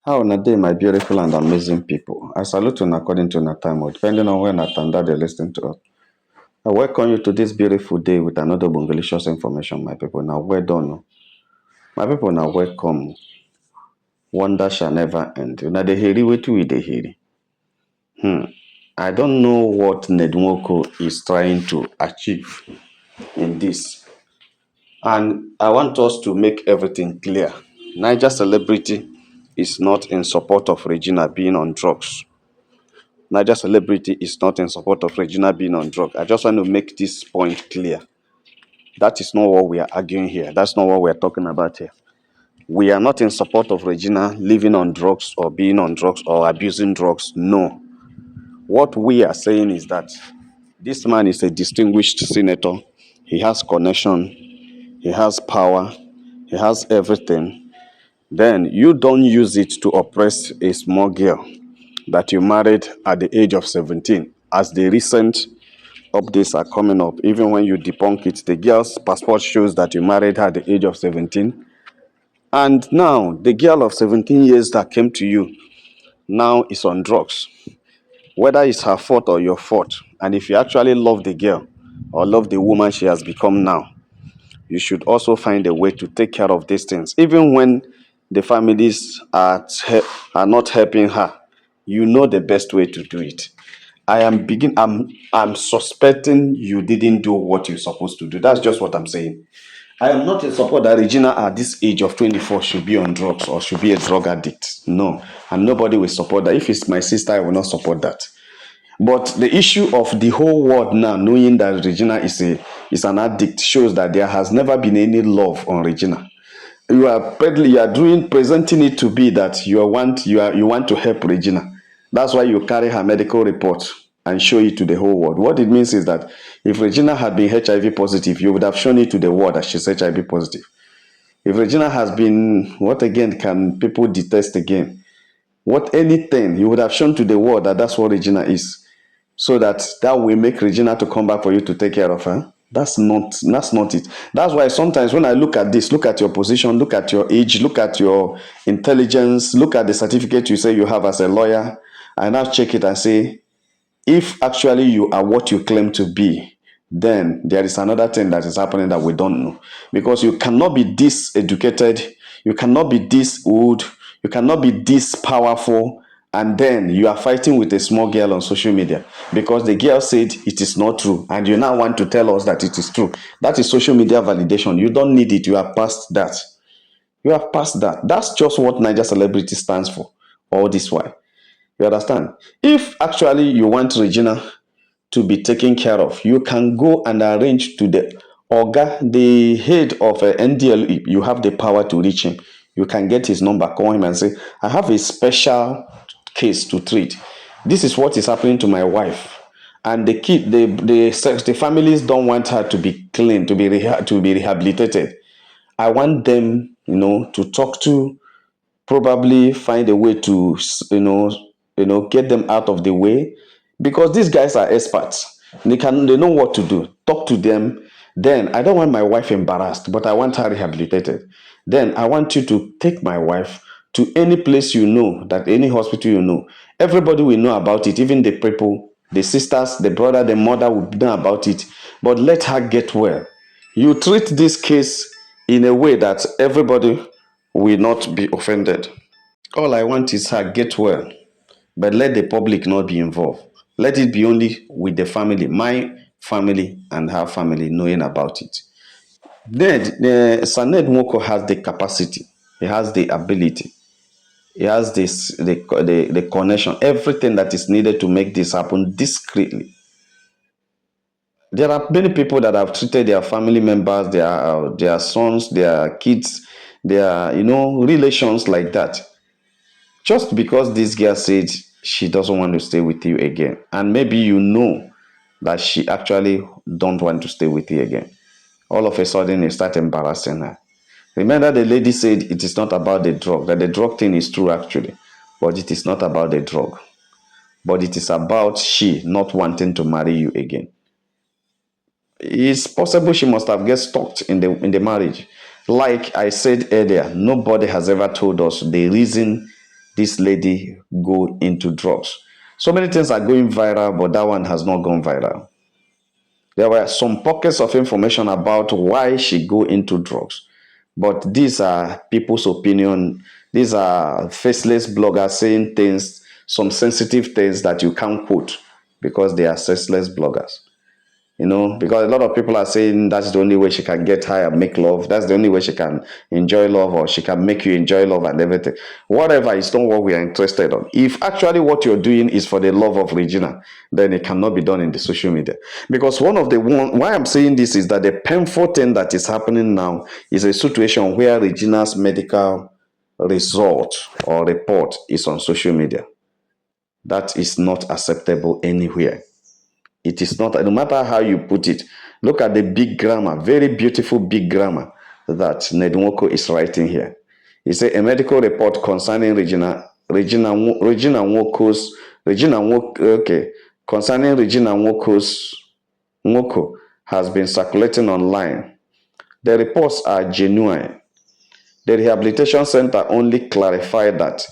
How na day, my beautiful and amazing people. I salute you according to na time, or depending on when na time that they listen to us. I welcome you to this beautiful day with another bongalicious information, my people. Now, well done. Oh. My people, now welcome. Wonder shall never end. Now, the heary, wait we the heary. I don't know what Nwoko is trying to achieve in this. And I want us to make everything clear. Niger celebrity is not in support of Regina being on drugs. Niger celebrity is not in support of Regina being on drugs. I just want to make this point clear. That is not what we are arguing here. That's not what we are talking about here. We are not in support of Regina living on drugs or being on drugs or abusing drugs. No. What we are saying is that this man is a distinguished senator. He has connection. He has power. He has everything. Then you don't use it to oppress a small girl that you married at the age of 17. As the recent updates are coming up, even when you debunk it, the girl's passport shows that you married her at the age of 17. And now, the girl of 17 years that came to you now is on drugs. Whether it's her fault or your fault, and if you actually love the girl or love the woman she has become now, you should also find a way to take care of these things. Even when the families are not helping her, you know the best way to do it. I'm suspecting you didn't do what you're supposed to do. That's just what I'm saying. I am not in support that Regina at this age of 24 should be on drugs or should be a drug addict. No. And nobody will support that. If it's my sister, I will not support that. But the issue of the whole world now knowing that Regina is an addict shows that there has never been any love on Regina. You are presenting it to be that you want to help Regina. That's why you carry her medical report and show it to the whole world. What it means is that if Regina had been HIV positive, you would have shown it to the world that she's HIV positive. If Regina has been, what again can people detest again? What anything, you would have shown to the world that that's what Regina is, so that will make Regina to come back for you to take care of her. That's not it. That's why sometimes when I look at this, look at your position, look at your age, look at your intelligence, look at the certificate you say you have as a lawyer, I now check it and say, if actually you are what you claim to be, then there is another thing that is happening that we don't know. Because you cannot be this educated, you cannot be this old, you cannot be this powerful, and then you are fighting with a small girl on social media because the girl said it is not true, and you now want to tell us that it is true. That is social media validation. You don't need it. You are past that. You have passed that. That's just what Niger celebrity stands for all this while. You understand? If actually you want Regina to be taken care of, you can go and arrange to the Oga, the head of NDLE. You have the power to reach him. You can get his number, call him and say, I have a special case to treat. This is what is happening to my wife. And the kid, the families don't want her to be clean, to be rehabilitated. I want them, to talk to, probably find a way to get them out of the way, because these guys are experts. They know what to do. Talk to them. Then I don't want my wife embarrassed, but I want her rehabilitated. Then I want you to take my wife to any place that any hospital everybody will know about it. Even the people, the sisters, the brother, the mother will know about it. But let her get well. You treat this case in a way that everybody will not be offended. All I want is her get well, but let the public not be involved. Let it be only with the family, my family and her family knowing about it. Then Saned Nwoko has the capacity, he has the ability, he has the connection, everything that is needed to make this happen discreetly. There are many people that have treated their family members, their sons, their kids, their relations like that. Just because this girl said she doesn't want to stay with you again, and maybe that she actually don't want to stay with you again, all of a sudden you start embarrassing her. Remember, the lady said it is not about the drug, that the drug thing is true actually, but it is not about the drug, but it is about she not wanting to marry you again. It's possible she must have get stuck in the marriage. Like I said earlier, nobody has ever told us the reason this lady go into drugs. So many things are going viral, but that one has not gone viral. There were some pockets of information about why she go into drugs, but these are people's opinion. These are faceless bloggers saying things, some sensitive things that you can't quote because they are faceless bloggers. Because a lot of people are saying that's the only way she can get high and make love. That's the only way she can enjoy love, or she can make you enjoy love and everything. Whatever is not what we are interested on. If actually what you're doing is for the love of Regina, then it cannot be done in the social media. Because why I'm saying this is that the painful thing that is happening now is a situation where Regina's medical result or report is on social media. That is not acceptable anywhere. It is not, no matter how you put it. Look at the big grammar, very beautiful big grammar that Nwoko is writing here. He said a medical report concerning Regina Nwoko has been circulating online. The reports are genuine. The rehabilitation center only clarified that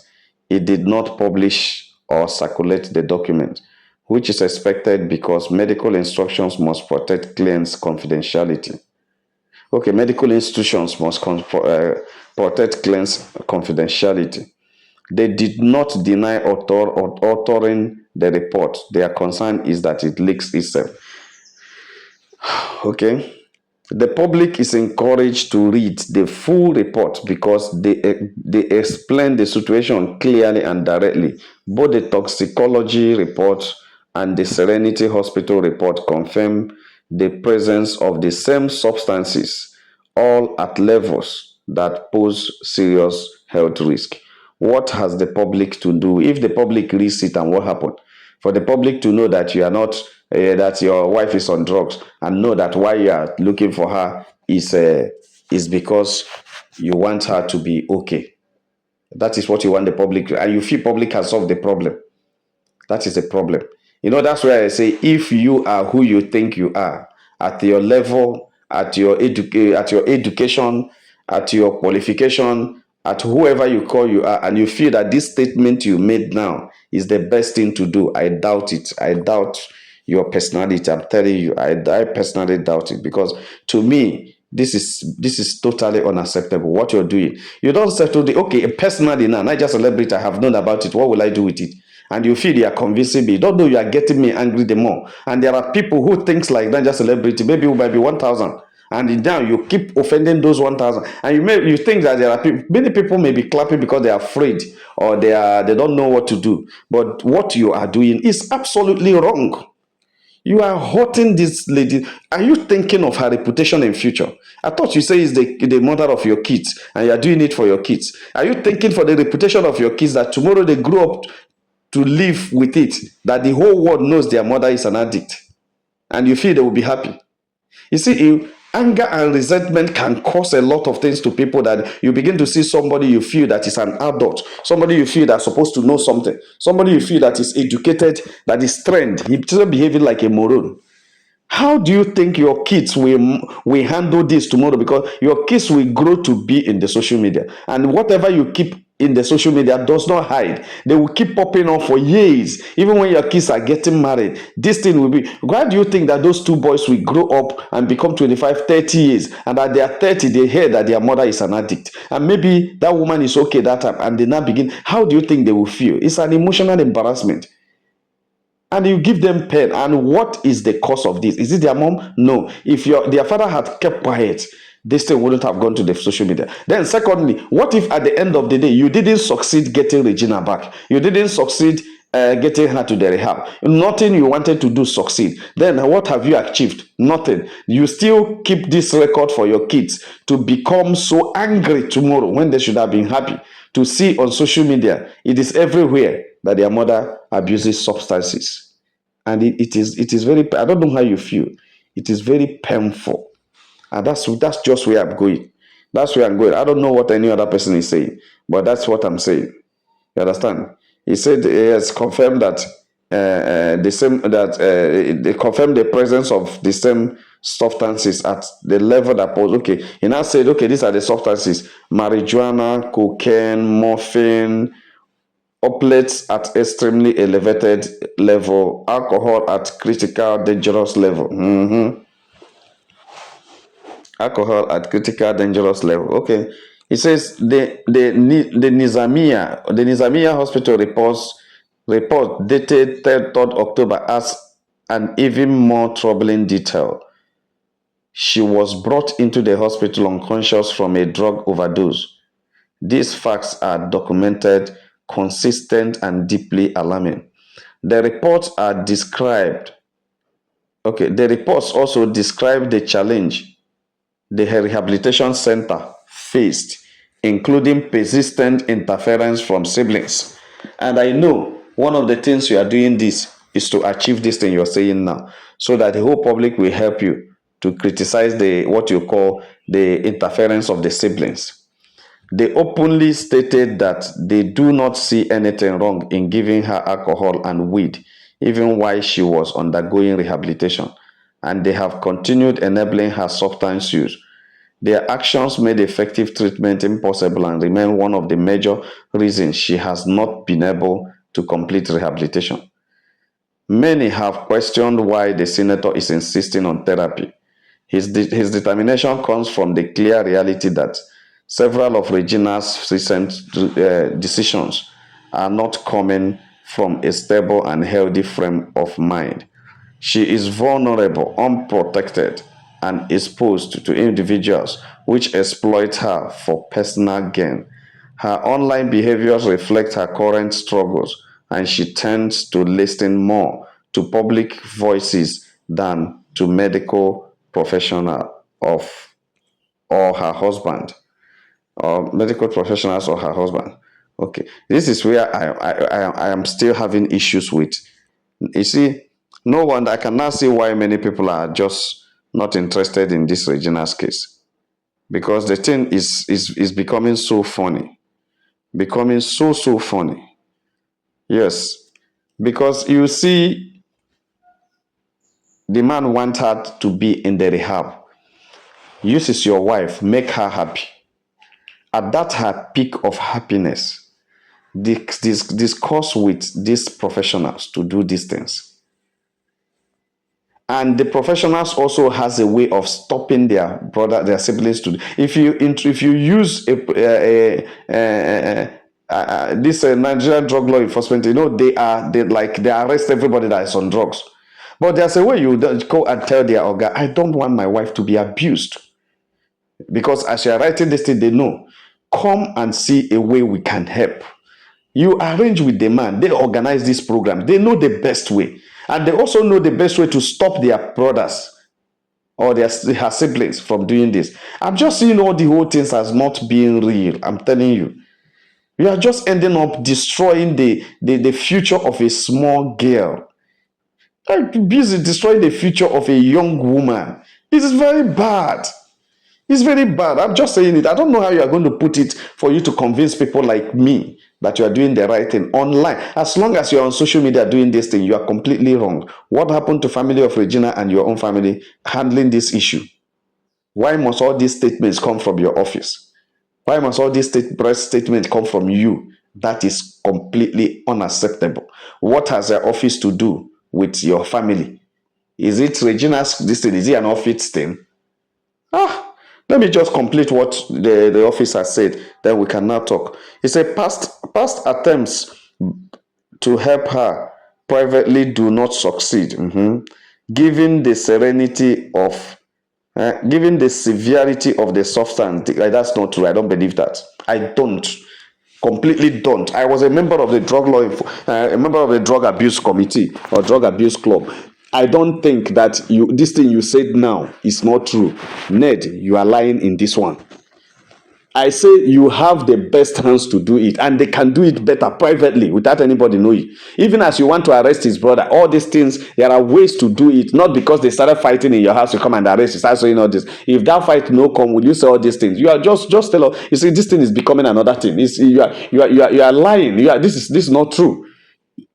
it did not publish or circulate the document, which is expected because medical instructions must protect clients' confidentiality. Okay, medical institutions must protect clients' confidentiality. They did not deny authoring the report. Their concern is that it leaks itself. Okay. The public is encouraged to read the full report because they explain the situation clearly and directly. Both the toxicology report and the Serenity Hospital report confirm the presence of the same substances, all at levels that pose serious health risk. What has the public to do? If the public reads it, and what happened? For the public to know that you are not, that your wife is on drugs, and know that why you are looking for her is because you want her to be okay. That is what you want the public, and you feel public has solved the problem. That is the problem. That's why I say if you are who you think you are, at your level, at your education, at your qualification, at whoever you call you are, and you feel that this statement you made now is the best thing to do, I doubt it. I doubt your personality. I'm telling you, I personally doubt it, because to me, this is totally unacceptable. What you're doing, you don't settle the okay personally now, not just a celebrity. I have known about it. What will I do with it? And you feel you are convincing me. Don't know you are getting me angry the more. And there are people who thinks like that, just celebrity. Maybe you might be 1,000. And now you keep offending those 1,000. And you think that there are people, many people may be clapping because they are afraid, or they don't know what to do. But what you are doing is absolutely wrong. You are hurting this lady. Are you thinking of her reputation in future? I thought you say is the mother of your kids, and you are doing it for your kids. Are you thinking for the reputation of your kids, that tomorrow they grow up to live with it, that the whole world knows their mother is an addict, and you feel they will be happy? You see, anger and resentment can cause a lot of things to people, that you begin to see somebody you feel that is an adult, somebody you feel that's supposed to know something, somebody you feel that is educated, that is trained. He's still behaving like a moron. How do you think your kids will handle this tomorrow? Because your kids will grow to be in the social media, and whatever you keep in the social media does not hide. They will keep popping up for years. Even when your kids are getting married, this thing will be. Why do you think that those two boys will grow up and become 25, 30 years, and at their 30 they hear that their mother is an addict, and maybe that woman is okay that time, and they now begin? How do you think they will feel? It's an emotional embarrassment, and you give them pain. And what is the cause of this? Is it their mom? No. If their father had kept quiet, this thing wouldn't have gone to the social media. Then secondly, what if at the end of the day you didn't succeed getting Regina back? You didn't succeed getting her to the rehab. Nothing you wanted to do succeed. Then what have you achieved? Nothing. You still keep this record for your kids to become so angry tomorrow, when they should have been happy to see on social media. It is everywhere that their mother abuses substances. And it is very, I don't know how you feel. It is very painful. And that's just where I'm going. That's where I'm going. I don't know what any other person is saying, but that's what I'm saying. You understand? He said he has confirmed that they confirmed the presence of the same substances at the level that was okay. He now said, okay, these are the substances: marijuana, cocaine, morphine, opiates at extremely elevated level, alcohol at critical dangerous level. Alcohol at critical dangerous level. Okay. It says the Nizamiya hospital report dated 3rd October as an even more troubling detail. She was brought into the hospital unconscious from a drug overdose. These facts are documented, consistent, and deeply alarming. The reports are described. Okay, the reports also describe the challenge the rehabilitation center faced, including persistent interference from siblings. And I know one of the things you are doing this is to achieve this thing you're saying now, so that the whole public will help you to criticize the what you call the interference of the siblings. They openly stated that they do not see anything wrong in giving her alcohol and weed, even while she was undergoing rehabilitation, and they have continued enabling her substance use. Their actions made effective treatment impossible and remain one of the major reasons she has not been able to complete rehabilitation. Many have questioned why the senator is insisting on therapy. His determination comes from the clear reality that several of Regina's recent decisions are not coming from a stable and healthy frame of mind. She is vulnerable, unprotected, and exposed to individuals which exploit her for personal gain. Her online behaviors reflect her current struggles, and she tends to listen more to public voices than to medical professional of or her husband or medical professionals or her husband. Okay, this is where I am still having issues with. You see, no wonder I can now see why many people are just not interested in this Regina's case, because the thing is becoming so funny, becoming so funny. Yes, because you see, the man wants her to be in the rehab, uses your wife, make her happy. At that her peak of happiness, discuss with these professionals to do these things. And the professionals also has a way of stopping their siblings to. If you use this Nigerian drug law enforcement, they arrest everybody that is on drugs. But there's a way you go and tell their organ, I don't want my wife to be abused. Because as you're writing this thing, they know. Come and see a way we can help. You arrange with the man, they organize this program, they know the best way. And they also know the best way to stop their brothers or her siblings from doing this. I'm just seeing all the whole things as not being real. I'm telling you. You are just ending up destroying the future of a small girl. Like busy destroying the future of a young woman. It is very bad. It's very bad. I'm just saying it. I don't know how you are going to put it for you to convince people like me that you are doing the right thing online. As long as you're on social media doing this thing, you are completely wrong. What happened to family of Regina and your own family handling this issue? Why must all these statements come from your office? Why must all these press statements come from you? That is completely unacceptable. What has your office to do with your family? Is it Regina's this thing? Is it an office thing? Let me just complete what the officer said, then we can now talk. He said past attempts to help her privately do not succeed. Given the serenity of given the severity of the substance. That's not true. I don't believe that. I don't. Completely don't. I was a member of the a member of the drug abuse committee or drug abuse club. I don't think that this thing you said now is not true. Ned, you are lying in this one. I say you have the best hands to do it, and they can do it better privately without anybody knowing. Even as you want to arrest his brother, all these things, there are ways to do it, not because they started fighting in your house, you come and arrest, you start saying all this. If that fight no come, will you say all these things? You are just tell us, you see, this thing is becoming another thing. You are lying. This is not true.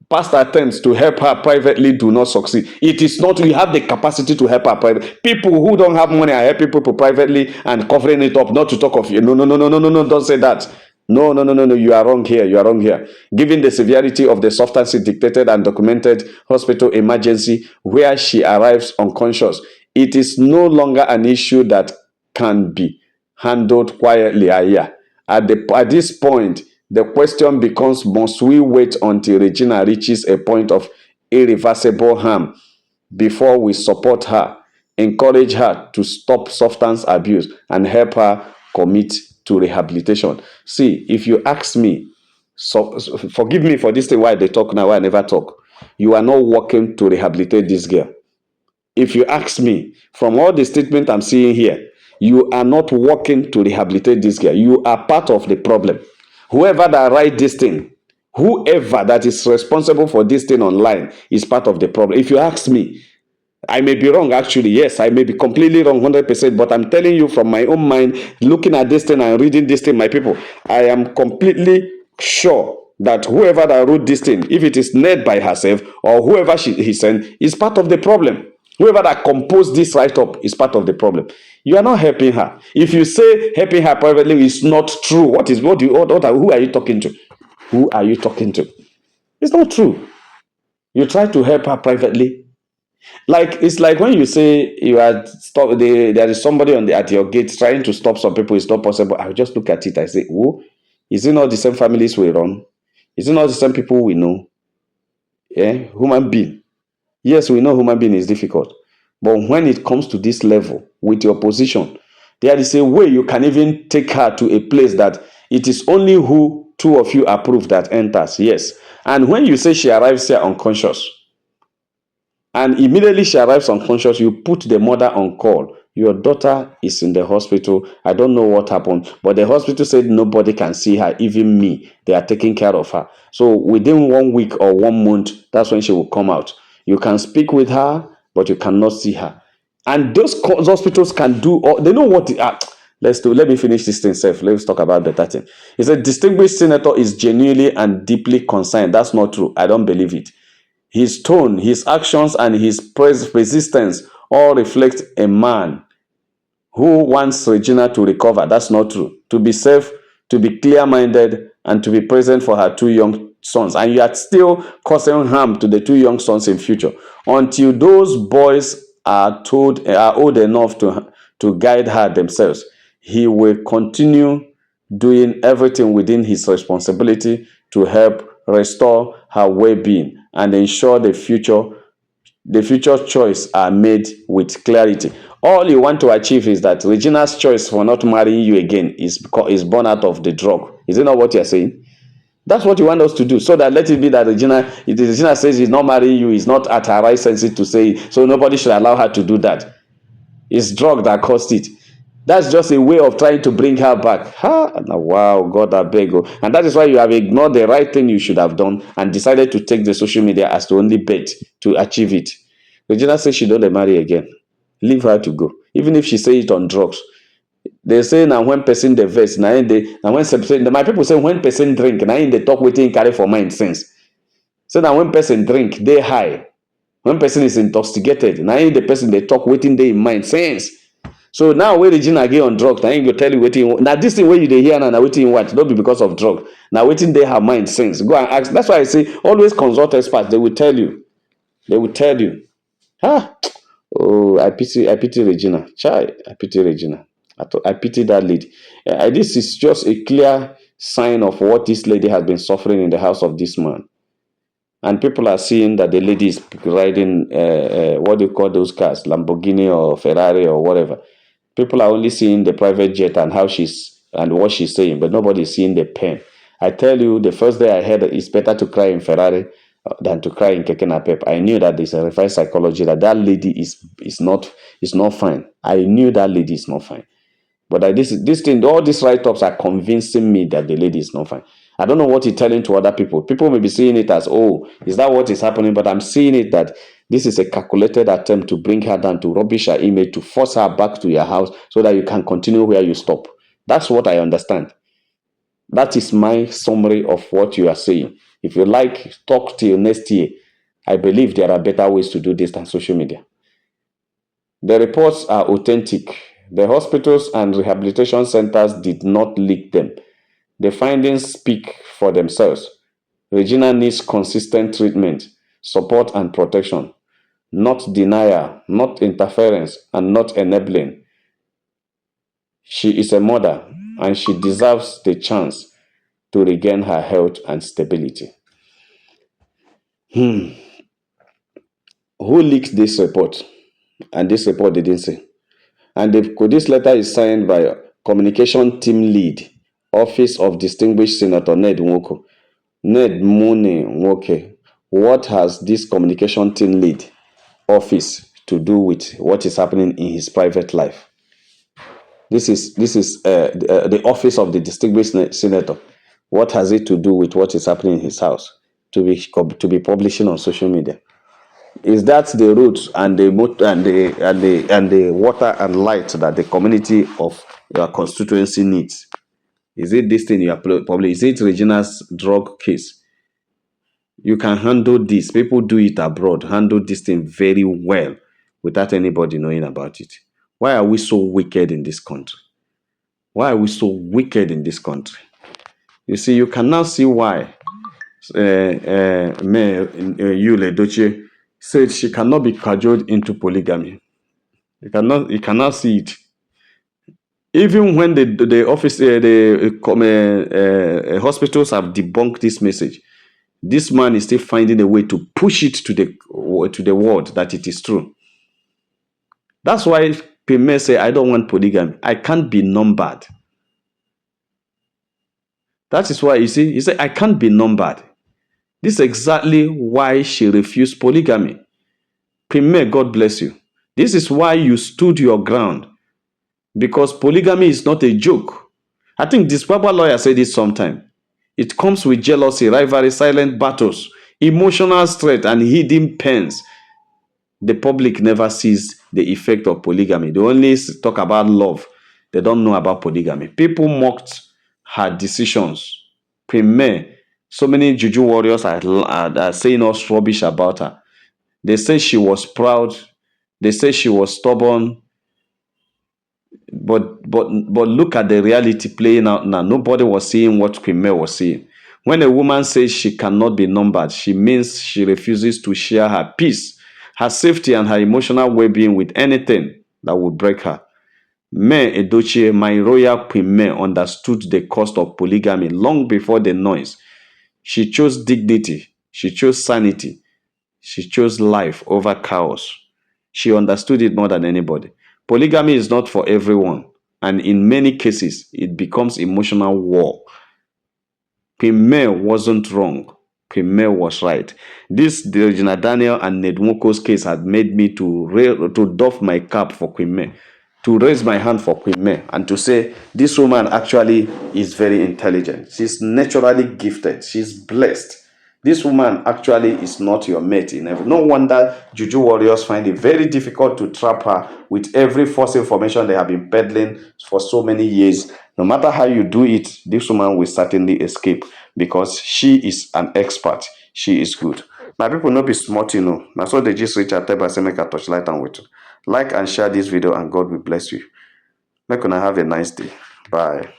Past attempts to help her privately do not succeed. It is not, we have the capacity to help her privately. People who don't have money are helping people privately and covering it up, not to talk of you. No, don't say that. No, no, no, no, no. You are wrong here. You are wrong here. Given the severity of the substance dictated and documented hospital emergency where she arrives unconscious, it is no longer an issue that can be handled quietly. Aya. At this point, the question becomes: must we wait until Regina reaches a point of irreversible harm before we support her, encourage her to stop substance abuse, and help her commit to rehabilitation? See, if you ask me, forgive me for this thing why they talk now, why I never talk. You are not working to rehabilitate this girl. If you ask me, from all the statement I'm seeing here, you are not working to rehabilitate this girl. You are part of the problem. Whoever that write this thing, whoever that is responsible for this thing online is part of the problem. If you ask me, I may be wrong, actually. Yes, I may be completely wrong 100%, but I'm telling you from my own mind, looking at this thing and reading this thing, my people, I am completely sure that whoever that wrote this thing, if it is Ned by herself or whoever he sent, is part of the problem. Whoever that composed this write-up is part of the problem. You are not helping her. If you say helping her privately is not true, who are you talking to? Who are you talking to? It's not true. You try to help her privately. Like it's like when you say you are there is somebody at your gate trying to stop some people. It's not possible. I just look at it. I say, "Oh, is it not the same families we run? Is it not the same people we know? Yeah, human being. Yes, we know human being is difficult, but when it comes to this level with your position, there is a way you can even take her to a place that it is only who two of you approve that enters. Yes, and when you say she arrives here unconscious, and immediately she arrives unconscious, you put the mother on call. Your daughter is in the hospital. I don't know what happened, but the hospital said nobody can see her, even me. They are taking care of her. So within 1 week or 1 month, that's when she will come out. You can speak with her, but you cannot see her. And those hospitals can do, they know what let's do. Let me finish this thing safe. Let's talk about better thing. He said, distinguished senator is genuinely and deeply concerned. That's not true. I don't believe it. His tone, his actions, and his persistence all reflect a man who wants Regina to recover. That's not true. To be safe, to be clear-minded, and to be present for her two young sons. And you are still causing harm to the two young sons in future. Until those boys are old enough to guide her themselves, he will continue doing everything within his responsibility to help restore her well-being and ensure the future choice are made with clarity. All you want to achieve is that Regina's choice for not marrying you again is born out of the drug. Is it not what you're saying? That's what you want us to do. So that let it be that Regina says he's not marrying you, he's not at her right senses to say it, so nobody should allow her to do that. It's drug that caused it. That's just a way of trying to bring her back. Wow, God, I beg you. And that is why you have ignored the right thing you should have done and decided to take the social media as the only bet to achieve it. Regina says she don't marry again. Leave her to go. Even if she say it on drugs. They say now when person the verse, now when my people say when person drink, now in they talk waiting carry for mind sense. So now when person drink, they high. When person is intoxicated, now in the person they talk waiting they in mind sense. So now when Regina get on drugs, now go tell you waiting. Now this thing where you dey hear now waiting what? Don't be because of drug. Now waiting they have mind sense. Go and ask. That's why I say always consult experts. They will tell you. They will tell you. Ah, oh, I pity Regina. Chai, I pity Regina. I pity that lady. This is just a clear sign of what this lady has been suffering in the house of this man. And people are seeing that the lady is riding, what do you call those cars? Lamborghini or Ferrari or whatever. People are only seeing the private jet and what she's saying, but nobody is seeing the pain. I tell you, the first day I heard it's better to cry in Ferrari than to cry in Keke Napep. I knew that there's a refined psychology that lady is not fine. I knew that lady is not fine. But this thing, all these write-ups are convincing me that the lady is not fine. I don't know what he's telling to other people. People may be seeing it as, oh, is that what is happening? But I'm seeing it that this is a calculated attempt to bring her down, to rubbish her image, to force her back to your house so that you can continue where you stop. That's what I understand. That is my summary of what you are saying. If you like, talk till next year. I believe there are better ways to do this than social media. The reports are authentic. The hospitals and rehabilitation centers did not leak them. The findings speak for themselves. Regina needs consistent treatment, support, and protection, not denial, not interference, and not enabling. She is a mother and she deserves the chance to regain her health and stability. Who leaked this report? And this report didn't say. And this letter is signed by Communication Team Lead, Office of Distinguished Senator Ned Nwoko. Ned Mune Nwoke. What has this communication team lead office to do with what is happening in his private life? This is the office of the distinguished senator. What has it to do with what is happening in his house to be publishing on social media? Is that the roots and the water and light that the community of your constituency needs? Is it this thing you are publishing? Is it Regina's drug case? You can handle this. People do it abroad, handle this thing very well without anybody knowing about it. Why are we so wicked in this country? Why are we so wicked in this country? You see, you can now see why Mayor Yule Doche said she cannot be cajoled into polygamy. You cannot see it. Even when the office, the hospitals have debunked this message, this man is still finding a way to push it to the world that it is true. That's why Pime say, I don't want polygamy. I can't be numbered. That is why, you see, he said, I can't be numbered. This is exactly why she refused polygamy. Pime, God bless you. This is why you stood your ground. Because polygamy is not a joke. I think this proper lawyer said it sometime. It comes with jealousy, rivalry, silent battles, emotional stress, and hidden pains. The public never sees the effect of polygamy. They only talk about love. They don't know about polygamy. People mocked her decisions. Premier, so many juju warriors are saying us rubbish about her. They say she was proud. They say she was stubborn. But look at the reality playing out now. Nobody was seeing what Queen May was seeing. When a woman says she cannot be numbered, she means she refuses to share her peace, her safety, and her emotional well-being with anything that would break her. May Edochie, my royal Queen May, understood the cost of polygamy long before the noise. She chose dignity. She chose sanity. She chose life over chaos. She understood it more than anybody. Polygamy is not for everyone, and in many cases, it becomes emotional war. Pime wasn't wrong. Pime was right. This Regina Daniel and Ned Nwoko's case had made me to doff my cap for Queen May, to raise my hand for Queen May, and to say this woman actually is very intelligent. She's naturally gifted. She's blessed. This woman actually is not your mate in every. No wonder Juju warriors find it very difficult to trap her with every false information they have been peddling for so many years. No matter how you do it, this woman will certainly escape because she is an expert. She is good. My people no be smart, you know. Now so they just reach out by say make a touch light and with. Like and share this video and God will bless you. Make una have a nice day. Bye.